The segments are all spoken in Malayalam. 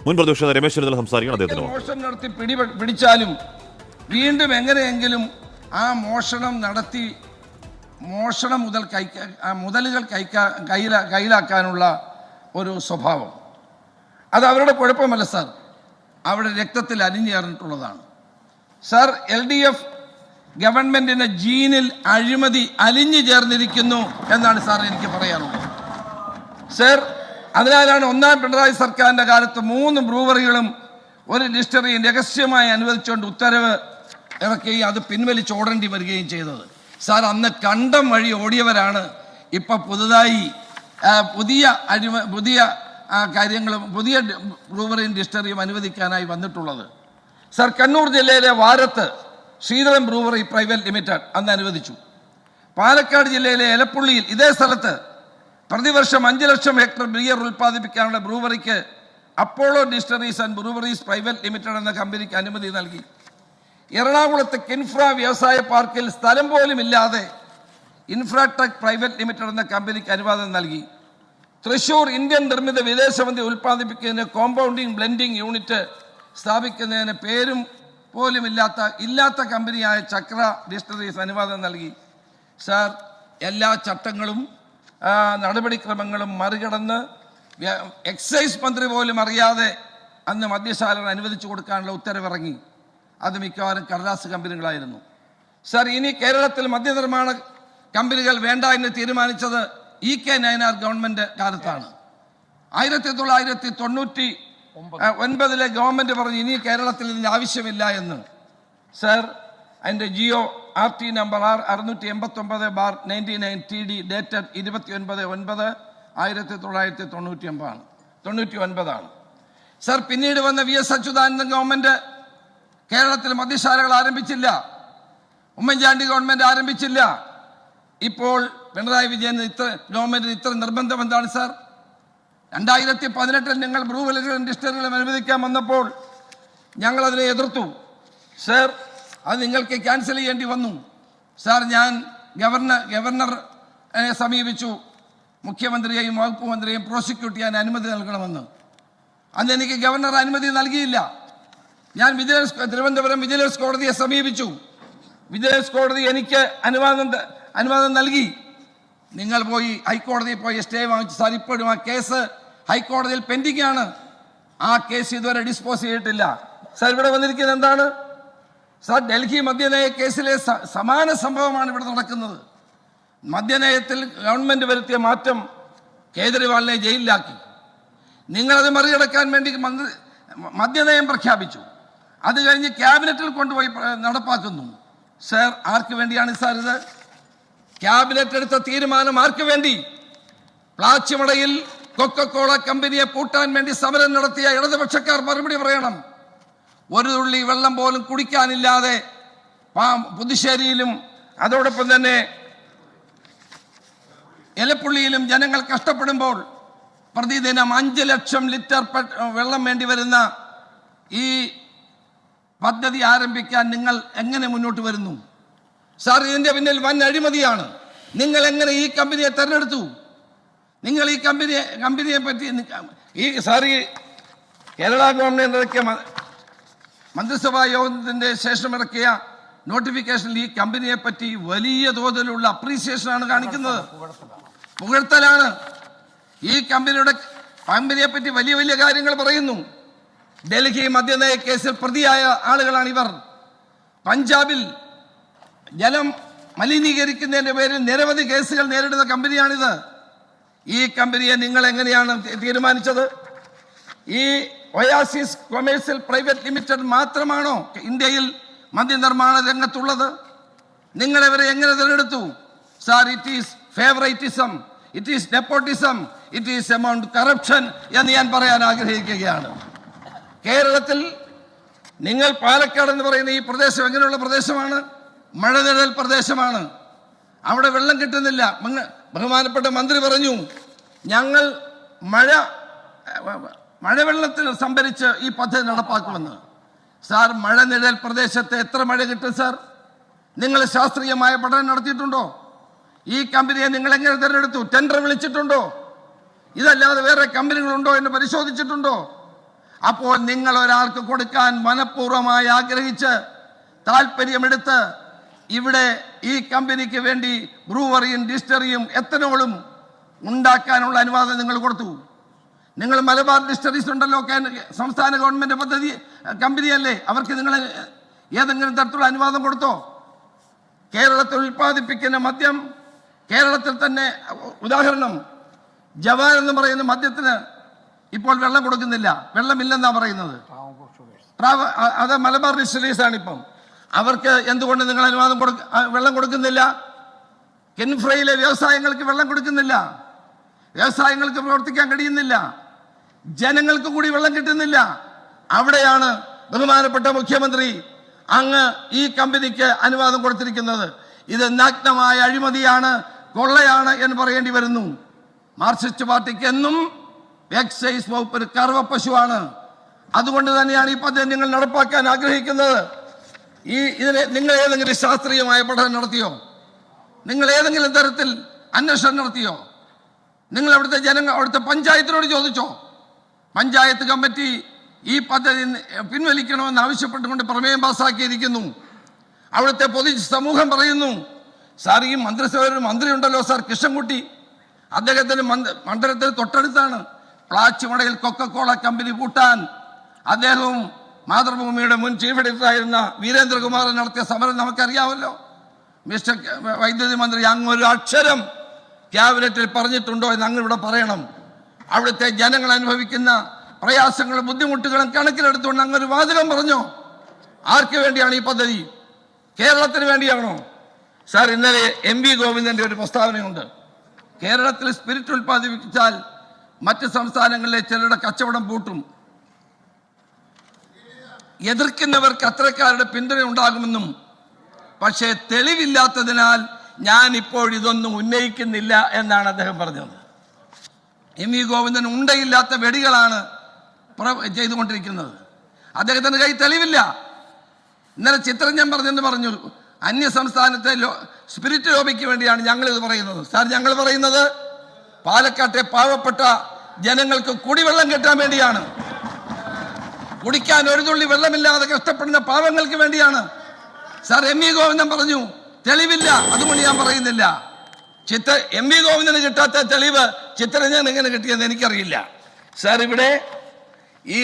മുൻ പ്രതിപക്ഷ രമേശ് ചെന്നിത്തല സംസാരിക്കണം. അദ്ദേഹത്തിന് മോഷണം നടത്തി പിടിച്ചാലും വീണ്ടും എങ്ങനെയെങ്കിലും ആ മോഷണം മുതലുകൾ കയ്യിലാക്കാനുള്ള ഒരു സ്വഭാവം, അത് അവരുടെ കുഴപ്പമല്ല സാർ, അവിടെ രക്തത്തിൽ അലിഞ്ഞേറിയിട്ടുള്ളതാണ് സാർ. LDF ഗവൺമെന്റിന്റെ ജീനിൽ അഴിമതി അലിഞ്ഞു ചേർന്നിരിക്കുന്നു എന്നാണ് സാർ എനിക്ക് പറയാനുള്ളത് സാർ. അതിനാലാണ് ഒന്നാം പിണറായി സർക്കാരിന്റെ കാലത്ത് 3 ബ്രൂവറികളും 1 ഡിസ്റ്റിലറിയും രഹസ്യമായി അനുവദിച്ചുകൊണ്ട് ഉത്തരവ് ഇറക്കുകയും അത് പിൻവലിച്ച് ഓടേണ്ടി വരികയും ചെയ്തത് സാർ. അന്ന് കണ്ടം വഴി ഓടിയവരാണ് ഇപ്പൊ പുതിയ കാര്യങ്ങളും പുതിയ ബ്രൂവറിയും ഡിസ്റ്റിലറിയും അനുവദിക്കാനായി വന്നിട്ടുള്ളത് സാർ. കണ്ണൂർ ജില്ലയിലെ വാരത്ത് ശ്രീധരൻ ബ്രൂവറി പ്രൈവറ്റ് ലിമിറ്റഡ് അന്ന് അനുവദിച്ചു. പാലക്കാട് ജില്ലയിലെ എലപ്പുള്ളിയിൽ ഇതേ സ്ഥലത്ത് പ്രതിവർഷം 5 ലക്ഷം ഹെക്ടർ ബിയർ ഉൽപ്പാദിപ്പിക്കാനുള്ള ബ്രൂവറിക്ക് Apollo distilleries and breweries private limited എന്ന കമ്പനിക്ക് അനുമതി നൽകി. എറണാകുളത്ത് കിൻഫ്ര വ്യവസായ പാർക്കിൽ സ്ഥലം പോലും ഇല്ലാതെ ഇൻഫ്രാടെക് പ്രൈവറ്റ് ലിമിറ്റഡ് എന്ന കമ്പനിക്ക് അനുവാദം നൽകി. തൃശൂർ ഇന്ത്യൻ നിർമ്മിത വിദേശമന്ത്രി ഉൽപ്പാദിപ്പിക്കുന്നതിന് കോമ്പൗണ്ടിങ് ബ്ലെൻഡിങ് യൂണിറ്റ് സ്ഥാപിക്കുന്നതിന് പേരും പോലും ഇല്ലാത്ത കമ്പനിയായ ചക്ര ഡിസ്റ്റിലറീസ് അനുവാദം നൽകി സാർ. എല്ലാ ചട്ടങ്ങളും നടപടിക്രമങ്ങളും മറികടന്ന് എക്സൈസ് മന്ത്രി പോലും അറിയാതെ അന്ന് മദ്യശാലകൾ അനുവദിച്ചു കൊടുക്കാനുള്ള ഉത്തരവിറങ്ങി. അത് മിക്കവാറും കടലാസ് കമ്പനികളായിരുന്നു സാർ. ഇനി കേരളത്തിൽ മദ്യനിർമ്മാണ കമ്പനികൾ വേണ്ട എന്ന് തീരുമാനിച്ചത് EK നയനാർ ഗവൺമെന്റ് കാലത്താണ്. 1999 ഗവൺമെന്റ് പറഞ്ഞു ഇനി കേരളത്തിൽ ഇതിന് ആവശ്യമില്ല എന്ന് സാർ. അതിൻ്റെ GO-RT number 689/99 TD dated 29/9/1999 sir. പിന്നീട് വന്ന VS അച്യുതാനന്ദൻ ഗവൺമെന്റ് കേരളത്തിൽ മദ്യശാലകൾ ആരംഭിച്ചില്ല. ഉമ്മൻചാണ്ടി ഗവൺമെന്റ് ആരംഭിച്ചില്ല. ഇപ്പോൾ പിണറായി വിജയൻ ഗവൺമെന്റിന് ഇത്ര നിർബന്ധം എന്താണ് സാർ? 2018 നിങ്ങൾ ബ്രൂവറികളും ഡിസ്റ്റിലറികളും അനുവദിക്കാൻ വന്നപ്പോൾ ഞങ്ങൾ അതിനെ എതിർത്തു സാർ. അത് നിങ്ങൾക്ക് ക്യാൻസൽ ചെയ്യേണ്ടി വന്നു സാർ. ഞാൻ ഗവർണറെ സമീപിച്ചു, മുഖ്യമന്ത്രിയെയും വകുപ്പ് മന്ത്രിയെയും പ്രോസിക്യൂട്ട് ചെയ്യാൻ അനുമതി നൽകണമെന്ന്. അന്ന് എനിക്ക് ഗവർണർ അനുമതി നൽകിയില്ല. ഞാൻ തിരുവനന്തപുരം വിജിലൻസ് കോടതിയെ സമീപിച്ചു. വിജിലൻസ് കോടതി എനിക്ക് അനുവാദം നൽകി. നിങ്ങൾ പോയി ഹൈക്കോടതിയിൽ പോയി സ്റ്റേ വാങ്ങിച്ചു സാർ. ഇപ്പോഴും ആ കേസ് ഹൈക്കോടതിയിൽ പെൻഡിംഗ് ആണ്. ആ കേസ് ഇതുവരെ ഡിസ്പോസ് ചെയ്തിട്ടില്ല സാർ. ഇവിടെ വന്നിരിക്കുന്നത് എന്താണ് സാർ? ഡൽഹി മദ്യനയ കേസിലെ സമാന സംഭവമാണ് ഇവിടെ നടക്കുന്നത്. മദ്യനയത്തിൽ ഗവൺമെന്റ് വരുത്തിയ മാറ്റം കേജ്രിവാളിനെ ജയിലിലാക്കി. നിങ്ങളത് മറികടക്കാൻ വേണ്ടി മദ്യനയം പ്രഖ്യാപിച്ചു. അത് കഴിഞ്ഞ് ക്യാബിനറ്റിൽ കൊണ്ടുപോയി നടപ്പാക്കുന്നു സാർ. ആർക്ക് വേണ്ടിയാണ് സാർ ഇത്? ക്യാബിനറ്റ് എടുത്ത തീരുമാനം ആർക്ക് വേണ്ടി? പ്ലാച്ചിമടയിൽ കൊക്കക്കോള കമ്പനിയെ പൂട്ടാൻ വേണ്ടി സമരം നടത്തിയ ഇടതുപക്ഷക്കാർ മറുപടി പറയണം. ഒരു തുള്ളി വെള്ളം പോലും കുടിക്കാനില്ലാതെ പുതുശ്ശേരിയിലും അതോടൊപ്പം തന്നെ എലപ്പുള്ളിയിലും ജനങ്ങൾ കഷ്ടപ്പെടുമ്പോൾ പ്രതിദിനം 5 ലക്ഷം ലിറ്റർ വെള്ളം വേണ്ടി വരുന്ന ഈ പദ്ധതി ആരംഭിക്കാൻ നിങ്ങൾ എങ്ങനെ മുന്നോട്ട് വരുന്നു സാർ? ഇതിന്റെ പിന്നിൽ വൻ അഴിമതിയാണ്. നിങ്ങൾ എങ്ങനെ ഈ കമ്പനിയെ തെരഞ്ഞെടുത്തു? നിങ്ങൾ ഈ കമ്പനിയെ പറ്റി സാർ, ഈ കേരള ഗവൺമെന്റ് ഇറക്കിയ മന്ത്രിസഭാ യോഗത്തിന്റെ ശേഷം ഇറക്കിയ നോട്ടിഫിക്കേഷനിൽ ഈ കമ്പനിയെ പറ്റി വലിയ തോതിലുള്ള അപ്രീസിയേഷനാണ് കാണിക്കുന്നത്, പുകഴ്ത്തലാണ്. ഈ കമ്പനിയെ പറ്റി വലിയ വലിയ കാര്യങ്ങൾ പറയുന്നു. ഡൽഹി മദ്യനയ കേസിൽ പ്രതിയായ ആളുകളാണ് ഇവർ. പഞ്ചാബിൽ ജലം മലിനീകരിക്കുന്നതിന്റെ പേരിൽ നിരവധി കേസുകൾ നേരിടുന്ന കമ്പനിയാണിത്. ഈ കമ്പനിയെ നിങ്ങൾ എങ്ങനെയാണ് തീരുമാനിച്ചത്? ഈ ഒയാസിസ് കൊമേഴ്സ്യൽ പ്രൈവറ്റ് ലിമിറ്റഡ് മാത്രമാണോ ഇന്ത്യയിൽ മദ്യനിർമ്മാണ രംഗത്തുള്ളത്? നിങ്ങൾ ഇവരെ എങ്ങനെ തിരഞ്ഞെടുത്തു sir? It is favouritism, it is nepotism, it is amount corruption എന്ന് ഞാൻ പറയാൻ ആഗ്രഹിക്കുകയാണ്. കേരളത്തിൽ നിങ്ങൾ പാലക്കാട് എന്ന് പറയുന്ന ഈ പ്രദേശം എങ്ങനെയുള്ള പ്രദേശമാണ്? മഴനിഴൽ പ്രദേശമാണ്. അവിടെ വെള്ളം കിട്ടുന്നില്ല. ബഹുമാനപ്പെട്ട മന്ത്രി പറഞ്ഞു ഞങ്ങൾ മഴവെള്ളത്തിൽ സംഭരിച്ച് ഈ പദ്ധതി നടപ്പാക്കുമെന്ന്. സാർ, മഴനിഴൽ പ്രദേശത്ത് എത്ര മഴ കിട്ടും സാർ? നിങ്ങൾ ശാസ്ത്രീയമായ പഠനം നടത്തിയിട്ടുണ്ടോ? ഈ കമ്പനിയെ നിങ്ങൾ എങ്ങനെ തിരഞ്ഞെടുത്തു? ടെൻഡർ വിളിച്ചിട്ടുണ്ടോ? ഇതല്ലാതെ വേറെ കമ്പനികളുണ്ടോ എന്ന് പരിശോധിച്ചിട്ടുണ്ടോ? അപ്പോൾ നിങ്ങൾ ഒരാൾക്ക് കൊടുക്കാൻ മനഃപൂർവ്വമായി ആഗ്രഹിച്ച് താല്പര്യമെടുത്ത് ഇവിടെ ഈ കമ്പനിക്ക് വേണ്ടി ബ്രൂവറിയും ഡിസ്റ്ററിയും എത്തനോളും ഉണ്ടാക്കാനുള്ള അനുവാദം നിങ്ങൾ കൊടുത്തു. നിങ്ങൾ മലബാർ ഡിസ്റ്ററീസ് ഉണ്ടല്ലോ, സംസ്ഥാന ഗവൺമെന്റ് പദ്ധതി കമ്പനിയല്ലേ, അവർക്ക് നിങ്ങൾ ഏതെങ്കിലും തരത്തിലുള്ള അനുവാദം കൊടുത്തോ? കേരളത്തിൽ ഉൽപ്പാദിപ്പിക്കുന്ന മദ്യം കേരളത്തിൽ തന്നെ, ഉദാഹരണം ജവാൻ എന്ന് പറയുന്ന മദ്യത്തിന് ഇപ്പോൾ വെള്ളം കൊടുക്കുന്നില്ല, വെള്ളമില്ലെന്നാണ് പറയുന്നത്. അത് മലബാർ ഡിസ്റ്ററീസ് ആണ്. ഇപ്പം അവർക്ക് എന്തുകൊണ്ട് നിങ്ങൾ അനുവാദം വെള്ളം കൊടുക്കുന്നില്ല? കെൻഫ്രയിലെ വ്യവസായങ്ങൾക്ക് വെള്ളം കൊടുക്കുന്നില്ല, വ്യവസായങ്ങൾക്ക് പ്രവർത്തിക്കാൻ കഴിയുന്നില്ല, ജനങ്ങൾക്ക് കൂടി വെള്ളം കിട്ടുന്നില്ല. അവിടെയാണ് ബഹുമാനപ്പെട്ട മുഖ്യമന്ത്രി അങ്ങ് ഈ കമ്പനിക്ക് അനുവാദം കൊടുത്തിരിക്കുന്നത്. ഇത് നഗ്നമായ അഴിമതിയാണ്, കൊള്ളയാണ് എന്ന് പറയേണ്ടി വരുന്നു. മാർക്സിസ്റ്റ് പാർട്ടിക്ക് എന്നും എക്സൈസ് വകുപ്പ് ഒരു കർവപ്പശുവാണ്. അതുകൊണ്ട് തന്നെയാണ് ഈ പദ്ധതി നിങ്ങൾ നടപ്പാക്കാൻ ആഗ്രഹിക്കുന്നത്. ഇതിനെ നിങ്ങൾ ഏതെങ്കിലും ശാസ്ത്രീയമായ പഠനം നടത്തിയോ? നിങ്ങൾ ഏതെങ്കിലും തരത്തിൽ അന്വേഷണം നടത്തിയോ? നിങ്ങൾ അവിടുത്തെ പഞ്ചായത്തിനോട് ചോദിച്ചോ? പഞ്ചായത്ത് കമ്മിറ്റി ഈ പദ്ധതി പിൻവലിക്കണമെന്ന് ആവശ്യപ്പെട്ടുകൊണ്ട് പ്രമേയം പാസ്സാക്കിയിരിക്കുന്നു. അവിടുത്തെ പൊതുസമൂഹം പറയുന്നു, സാർ ഈ മന്ത്രിസഭ ഒരു മന്ത്രി ഉണ്ടല്ലോ സാർ, കൃഷ്ണൻകുട്ടി, അദ്ദേഹത്തിന് മണ്ഡലത്തിന് തൊട്ടടുത്താണ്. പ്ലാച്ചിമടയിൽ കൊക്കക്കോള കമ്പനി പൂട്ടാൻ അദ്ദേഹവും മാതൃഭൂമിയുടെ മുൻ ചീഫ് എഡിറ്ററായിരുന്ന വീരേന്ദ്രകുമാരൻ നടത്തിയ സമരം നമുക്കറിയാമല്ലോ. മിസ്റ്റർ വൈദ്യുതി മന്ത്രി, അങ്ങ് ഒരു അക്ഷരം ക്യാബിനറ്റിൽ പറഞ്ഞിട്ടുണ്ടോ എന്ന് അങ്ങ് ഇവിടെ പറയണം. അവിടുത്തെ ജനങ്ങൾ അനുഭവിക്കുന്ന പ്രയാസങ്ങളും ബുദ്ധിമുട്ടുകളും കണക്കിലെടുത്തുകൊണ്ട് അങ്ങൊരു വാചകം പറഞ്ഞോ? ആർക്ക് വേണ്ടിയാണ് ഈ പദ്ധതി? കേരളത്തിന് വേണ്ടിയാണോ? സാർ, ഇന്നലെ MV ഗോവിന്ദന്റെ ഒരു പ്രസ്താവനയുണ്ട്. കേരളത്തിൽ സ്പിരിറ്റ് ഉൽപ്പാദിപ്പിച്ചാൽ മറ്റ് സംസ്ഥാനങ്ങളിലെ ചിലരുടെ കച്ചവടം പൂട്ടും, എതിർക്കുന്നവർക്ക് അത്തരക്കാരുടെ പിന്തുണ ഉണ്ടാകുമെന്നും, പക്ഷേ തെളിവില്ലാത്തതിനാൽ ഞാൻ ഇപ്പോൾ ഇതൊന്നും ഉന്നയിക്കുന്നില്ല എന്നാണ് അദ്ദേഹം പറഞ്ഞത്. MV ഗോവിന്ദൻ ഉണ്ടയില്ലാത്ത വെടികളാണ് ചെയ്തുകൊണ്ടിരിക്കുന്നത്. അദ്ദേഹത്തിന് കൈ തെളിവില്ല. ഇന്നലെ ചിത്രഞ്ജൻ പറഞ്ഞു, അന്യ സംസ്ഥാനത്തെ സ്പിരിറ്റ് ലോബിക്ക് വേണ്ടിയാണ് ഞങ്ങൾ ഇത് പറയുന്നത്. സാർ, ഞങ്ങൾ പറയുന്നത് പാലക്കാട്ടെ പാവപ്പെട്ട ജനങ്ങൾക്ക് കുടിവെള്ളം കിട്ടാൻ വേണ്ടിയാണ്. കുടിക്കാൻ ഒരു തുള്ളി വെള്ളമില്ലാതെ കഷ്ടപ്പെടുന്ന പാവങ്ങൾക്ക് വേണ്ടിയാണ്. സാർ, MV ഗോവിന്ദൻ പറഞ്ഞു തെളിവില്ല, അതുകൊണ്ട് ഞാൻ പറയുന്നില്ല. MV ഗോവിന്ദന് കിട്ടാത്ത തെളിവ് ചിത്രഞ്ജൻ എങ്ങനെ കിട്ടിയെന്ന് എനിക്കറിയില്ല. സാർ, ഇവിടെ ഈ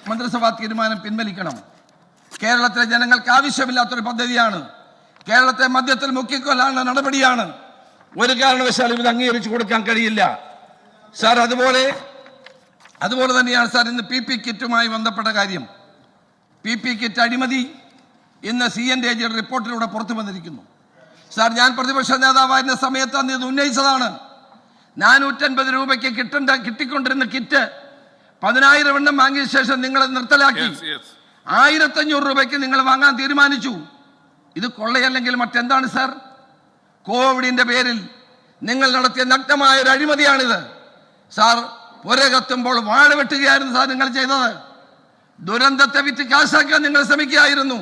മന്ത്രിസഭാ തീരുമാനം പിൻവലിക്കണം. കേരളത്തിലെ ജനങ്ങൾക്ക് ആവശ്യമില്ലാത്തൊരു പദ്ധതിയാണ്. കേരളത്തെ മദ്യത്തിൽ മുക്കിക്കൊല്ലാനുള്ള നടപടിയാണ്. ഒരു കാരണവശാലും ഇത് അംഗീകരിച്ചു കൊടുക്കാൻ കഴിയില്ല. സാർ, അതുപോലെ തന്നെയാണ് സാർ ഇന്ന് PP കിറ്റുമായി ബന്ധപ്പെട്ട കാര്യം. PP കിറ്റ് അഴിമതി ഇന്ന് CNDAG റിപ്പോർട്ടിലൂടെ പുറത്തു വന്നിരിക്കുന്നു. സാർ, ഞാൻ പ്രതിപക്ഷ നേതാവായിരുന്ന സമയത്ത് അന്ന് ഇത് ഉന്നയിച്ചതാണ്. 450 രൂപയ്ക്ക് കിട്ടിക്കൊണ്ടിരുന്ന കിറ്റ് 10,000 എണ്ണം വാങ്ങിയ ശേഷം നിങ്ങൾ നിർത്തലാക്കി 1,500 രൂപയ്ക്ക് നിങ്ങൾ വാങ്ങാൻ തീരുമാനിച്ചു. ഇത് കൊള്ളയല്ലെങ്കിൽ മറ്റെന്താണ് സാർ? കോവിഡിന്റെ പേരിൽ നിങ്ങൾ നടത്തിയ നഗ്നമായ ഒരു അഴിമതിയാണിത്. സാർ, പുരകത്തുമ്പോൾ വാഴ വെട്ടുകയായിരുന്നു സാർ നിങ്ങൾ ചെയ്തത്. ദുരന്തത്തെ വിറ്റ് കാശാക്കാൻ നിങ്ങൾ ശ്രമിക്കുകയായിരുന്നു.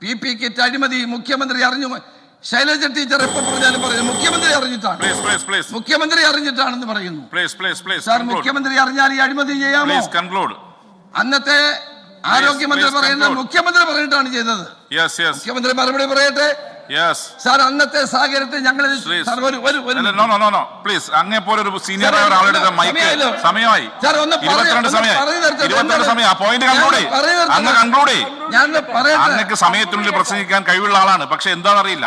PP കിറ്റ് അഴിമതി മുഖ്യമന്ത്രി അറിഞ്ഞു. ശൈലജ ടീച്ചർ എപ്പോൾ പറഞ്ഞാലും പറയുന്നു മുഖ്യമന്ത്രി അറിഞ്ഞിട്ടാണെന്ന് പറയുന്നു. സാർ, മുഖ്യമന്ത്രി അറിഞ്ഞാൽ ഈ അഴിമതി ചെയ്യാമോ? അന്നത്തെ ആരോഗ്യമന്ത്രി പറയുന്നത് മുഖ്യമന്ത്രി പറഞ്ഞിട്ടാണ് ചെയ്തത്. മുഖ്യമന്ത്രി മറുപടി പറയട്ടെ. സാർ, അന്നത്തെ സാഹചര്യത്തിൽ ഞങ്ങൾ അങ്ങേ പോലെ ഒരു സീനിയർ ആളുടെ സമയമായി അങ്ങക്ക് സമയത്തിനുള്ളിൽ പ്രസംഗിക്കാൻ കഴിവുള്ള ആളാണ്. പക്ഷെ എന്താണെന്നറിയില്ല.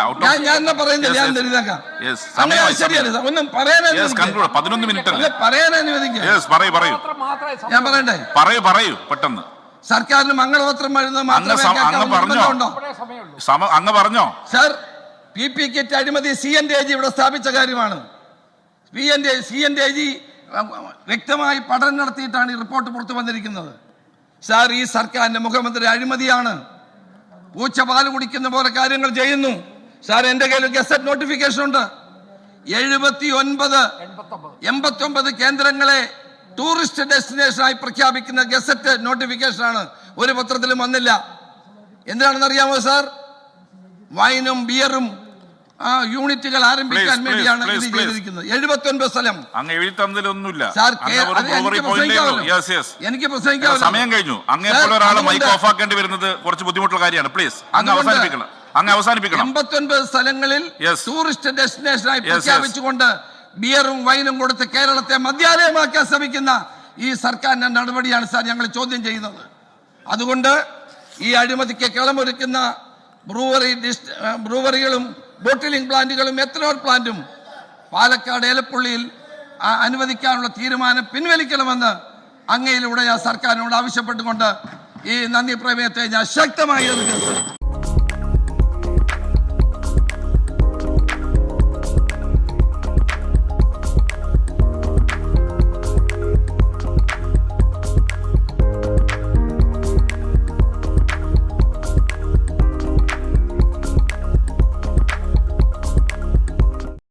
11 മിനിറ്റ് പറയൂ പെട്ടെന്ന്. സർക്കാരിന് മംഗളപത്രം അങ്ങ് പറഞ്ഞോ? സാർ, PP കിറ്റ് അഴിമതി CNDAG ഇവിടെ സ്ഥാപിച്ച കാര്യമാണ്. CNDAG വ്യക്തമായി പഠനം നടത്തിയിട്ടാണ് ഈ റിപ്പോർട്ട് പുറത്തു വന്നിരിക്കുന്നത്. സാർ, ഈ സർക്കാരിന്റെ മുഖ്യമന്ത്രി അഴിമതിയാണ്. പൂച്ച പാല് കുടിക്കുന്ന പോലെ കാര്യങ്ങൾ ചെയ്യുന്നു. സാർ, എന്റെ കയ്യിൽ ഗസറ്റ് നോട്ടിഫിക്കേഷൻ ഉണ്ട്. 89 കേന്ദ്രങ്ങളെ ടൂറിസ്റ്റ് ഡെസ്റ്റിനേഷനായി പ്രഖ്യാപിക്കുന്ന ഗസറ്റ് നോട്ടിഫിക്കേഷനാണ്. ഒരു പത്രത്തിലും വന്നില്ല. എന്തിനാണെന്ന് അറിയാമോ സാർ? വൈനും ബിയറും യൂണിറ്റുകൾ ആരംഭിക്കാൻ വേണ്ടിയാണ് ഇത് ചെയ്തിരിക്കുന്നത്. 79 സ്ഥലം. അങ്ങ് എഴുതി തന്നതിലൊന്നുമില്ല. എനിക്ക് പ്രസംഗിക്കാമല്ലോ. സമയം കഴിഞ്ഞു. അങ്ങനെയുള്ള ഒരാൾ മൈക്ക് ഓഫ് ആക്കേണ്ടി വരുന്നത് കുറച്ച് ബുദ്ധിമുട്ടുള്ള കാര്യമാണ്. പ്ലീസ് അങ്ങ് അവസാനിപ്പിക്കണം. 89 സ്ഥലങ്ങളിൽ ടൂറിസ്റ്റ് ഡെസ്റ്റിനേഷനായി പ്രഖ്യാപിച്ചുകൊണ്ട് ബിയറും വൈനും കൊടുത്ത് കേരളത്തെ മദ്യാലയമാക്കാൻ ശ്രമിക്കുന്ന ഈ സർക്കാരിന്റെ നടപടിയാണ് സാർ ഞങ്ങൾ ചോദ്യം ചെയ്യുന്നത്. അതുകൊണ്ട് ഈ അഴിമതിക്ക് കളമൊരുക്കുന്ന ബ്രൂവറികളും ബോട്ടിലിംഗ് പ്ലാന്റുകളും എത്തനോൾ പ്ലാന്റും പാലക്കാട് ഏലപ്പുള്ളിയിൽ അനുവദിക്കാനുള്ള തീരുമാനം പിൻവലിക്കണമെന്ന് അങ്ങയിലൂടെ ഞാൻ സർക്കാരിനോട് ആവശ്യപ്പെട്ടുകൊണ്ട് ഈ നന്ദി പ്രമേയത്തെ ഞാൻ ശക്തമായി എതിർക്കുന്നു.